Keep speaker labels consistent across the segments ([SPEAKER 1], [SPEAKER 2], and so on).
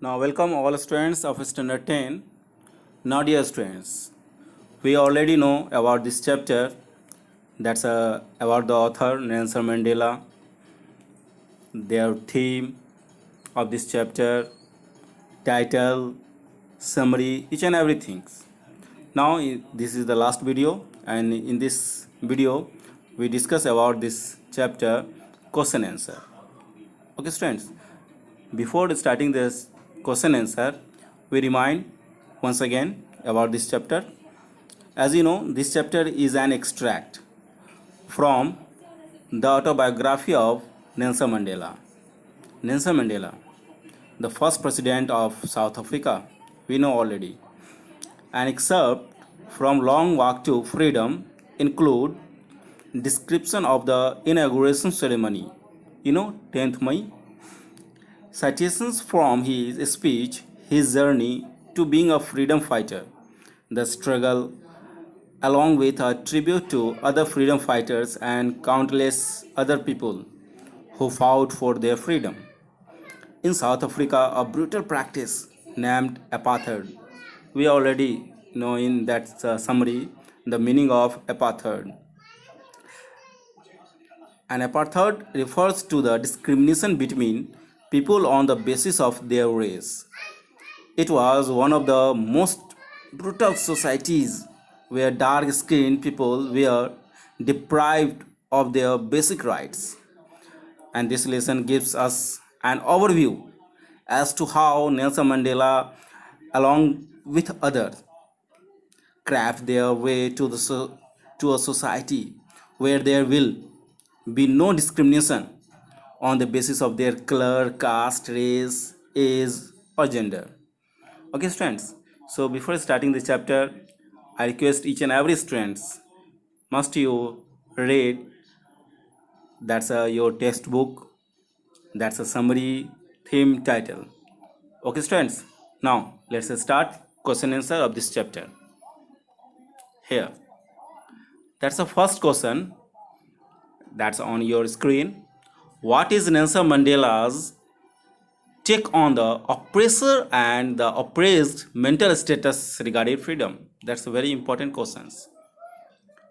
[SPEAKER 1] Now, welcome all students of Standard 10. Now, dear students, we already know about this chapter. That's about the author Nelson Mandela, their theme of this chapter, title, summary, each and everything. Now, this is the last video, and in this video, we discuss about this chapter, question answer. Okay, students. Before starting this question answer, we remind once again about this chapter. As you know, this chapter is an extract from the autobiography of Nelson Mandela. Nelson Mandela, the first president of South Africa, we know already. An excerpt from Long Walk to Freedom include description of the inauguration ceremony, 10th May, citations from his speech, his journey to being a freedom fighter, the struggle, along with a tribute to other freedom fighters and countless other people who fought for their freedom. In South Africa, a brutal practice named apartheid. We already know in that summary the meaning of apartheid. An apartheid refers to the discrimination between people on the basis of their race. It was one of the most brutal societies where dark skinned people were deprived of their basic rights. And this lesson gives us an overview as to how Nelson Mandela, along with others, craft their way to a society where there will be no discrimination on the basis of their color, caste, race, age, or gender. Okay, students. So before starting the chapter, I request each and every students must you read that's your textbook. That's a summary theme title. Okay, students. Now let's start question answer of this chapter. Here, that's the first question that's on your screen. What is Nelson Mandela's take on the oppressor and the oppressed mental status regarding freedom? That's a very important questions.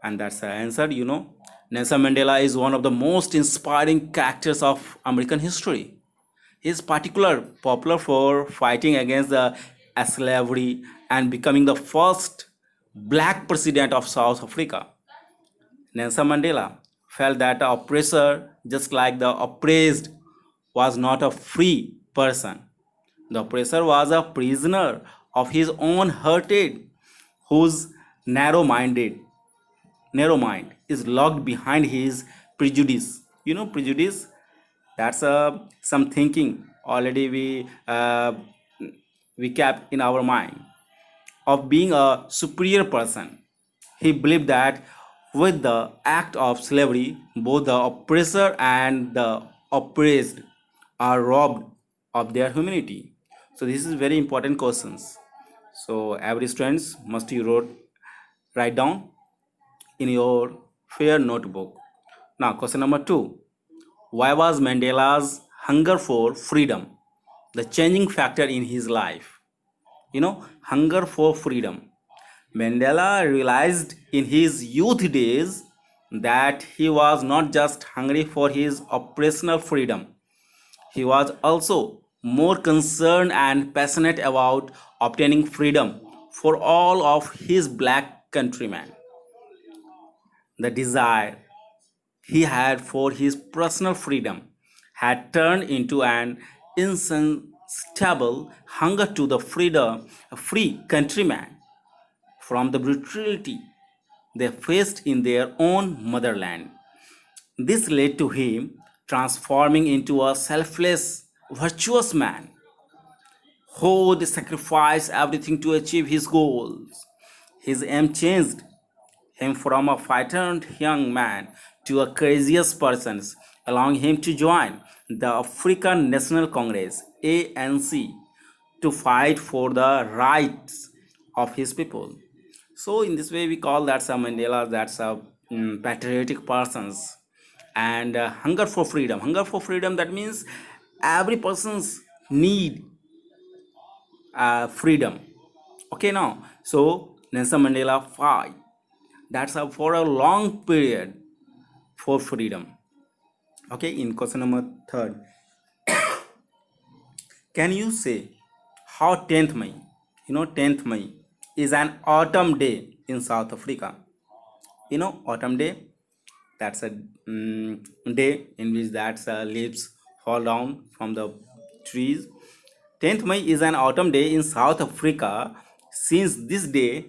[SPEAKER 1] And that's the answer, Nelson Mandela is one of the most inspiring characters of American history. He is particularly popular for fighting against the slavery and becoming the first black president of South Africa. Nelson Mandela felt that the oppressor, just like the oppressed, was not a free person. The oppressor was a prisoner of his own hurted, whose narrow mind is locked behind his prejudice. Prejudice, that's some thinking already we kept in our mind of being a superior person. He believed that with the act of slavery, both the oppressor and the oppressed are robbed of their humanity. So this is very important questions. So every students must you write down in your fair notebook. Now question number 2. Why was Mandela's hunger for freedom the changing factor in his life? Hunger for freedom. Mandela realized in his youth days that he was not just hungry for his operational freedom, he was also more concerned and passionate about obtaining freedom for all of his black countrymen. The desire he had for his personal freedom had turned into an insatiable hunger to the freedom, free countrymen from the brutality they faced in their own motherland. This led to him transforming into a selfless, virtuous man who would sacrifice everything to achieve his goals. His aim changed him from a frightened young man to a courageous person, allowing him to join the African National Congress (ANC) to fight for the rights of his people. So in this way, we call that some Mandela. That's a patriotic persons and hunger for freedom. Hunger for freedom. That means every person's need freedom. Okay, now, so Nelson Mandela fight. That's for a long period for freedom. Okay, in question number third, can you say how 10th May, 10th May is an autumn day in South Africa? Autumn day, that's a day in which that leaves fall down from the trees. 10th May is an autumn day in South Africa since this day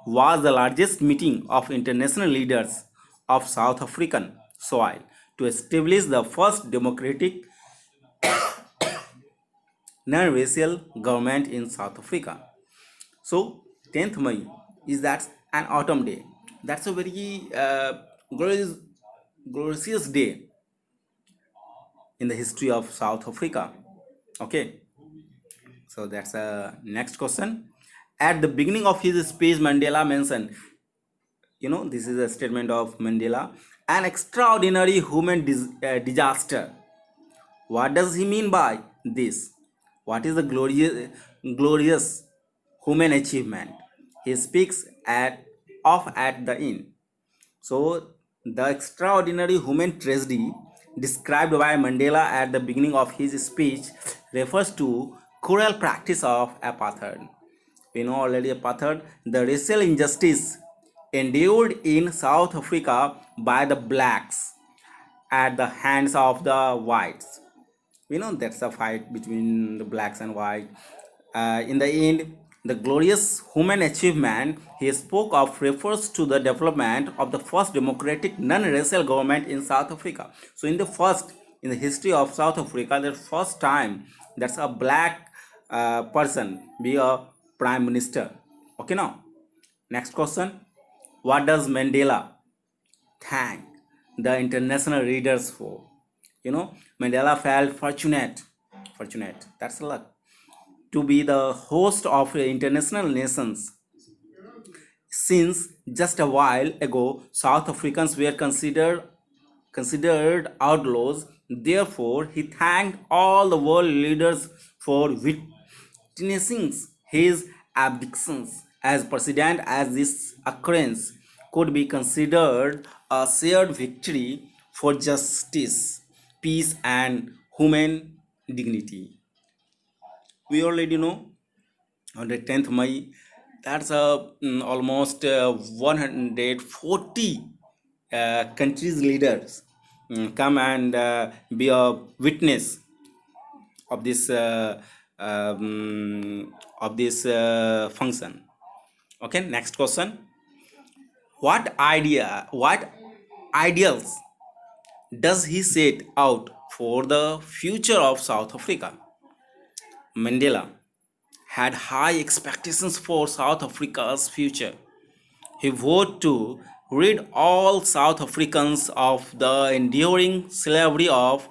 [SPEAKER 1] was the largest meeting of international leaders of South African soil to establish the first democratic non-racial government in South Africa. So 10th May is that an autumn day. That's a very glorious, glorious day in the history of South Africa. Okay, so that's a next question. At the beginning of his speech, Mandela mentioned, this is a statement of Mandela, an extraordinary human disaster. What does he mean by this? What is the glorious human achievement? He speaks at the end. So, the extraordinary human tragedy described by Mandela at the beginning of his speech refers to cruel practice of apartheid. We know already apartheid, the racial injustice endured in South Africa by the blacks at the hands of the whites. That's a fight between the blacks and white. In the end, the glorious human achievement he spoke of refers to the development of the first democratic non-racial government in South Africa. So in the history of South Africa, the first time that's a black person be a prime minister. Okay, now next question: what does Mandela thank the international readers for? Mandela felt fortunate, that's luck, to be the host of international nations. Since just a while ago, South Africans were considered outlaws. Therefore, he thanked all the world leaders for witnessing his abdications as president, as this occurrence could be considered a shared victory for justice, peace, and human dignity. We already know on the 10th May, that's almost 140 countries leaders come and be a witness of this function. Okay, next question: what ideals does he set out for the future of South Africa? Mandela had high expectations for South Africa's future. He vowed to rid all South Africans of the enduring slavery of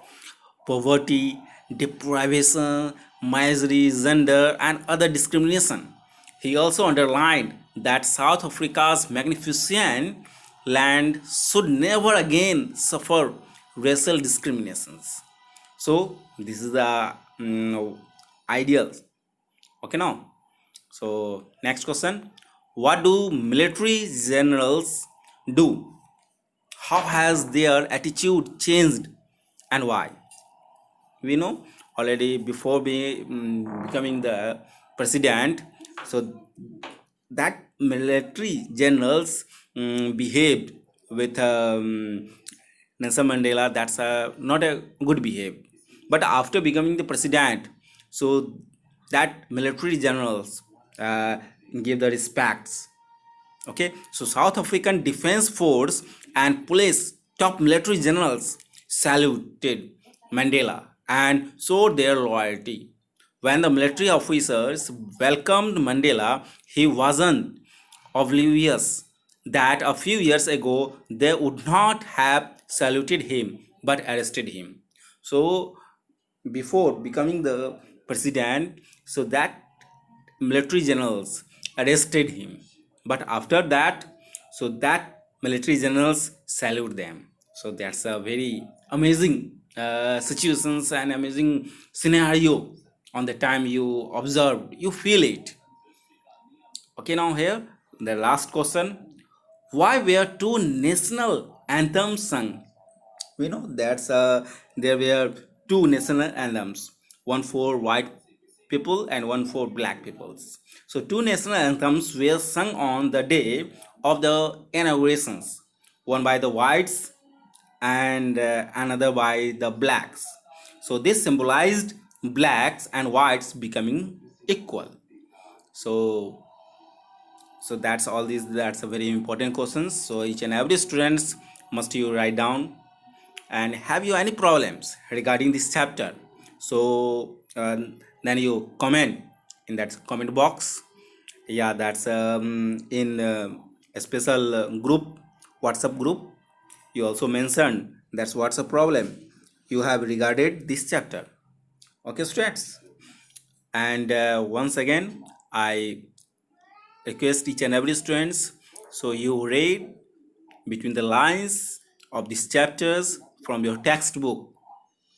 [SPEAKER 1] poverty, deprivation, misery, gender, and other discrimination. He also underlined that South Africa's magnificent land should never again suffer racial discriminations. So, this is the ideal. Okay, now. So, next question: what do military generals do? How has their attitude changed and why? We know already before becoming the president, so that military generals behaved with Nelson Mandela, that's not a good behavior. But after becoming the president, so that military generals give the respects. Okay, so South African Defense Force and police top military generals saluted Mandela and showed their loyalty. When the military officers welcomed Mandela, he wasn't oblivious that a few years ago they would not have saluted him but arrested him. So before becoming the president, so that military generals arrested him, but after that, so that military generals salute them. So that's a very amazing situations and amazing scenario on the time you observed, you feel it. Okay, now here the last question: why were two national anthems sung? We know that's there were two national anthems, one for white people and one for black peoples. So two national anthems were sung on the day of the inaugurations, one by the whites and another by the blacks. So this symbolized blacks and whites becoming equal. So that's all these, that's a very important questions. So each and every students must you write down. And have you any problems regarding this chapter, so then you comment in that comment box. Yeah, that's in a special group, WhatsApp group. You also mentioned that's what's a problem you have regarded this chapter. Okay, students. And once again, I request each and every students, so you read between the lines of these chapters from your textbook.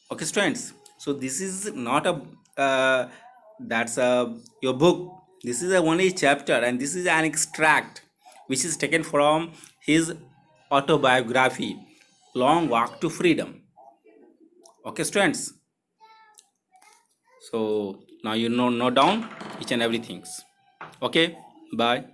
[SPEAKER 1] Okay, students. So this is not a that's a your book. This is a only chapter, and this is an extract which is taken from his autobiography, Long Walk to Freedom. Okay, students. So now you know, note down each and everything. Okay, bye.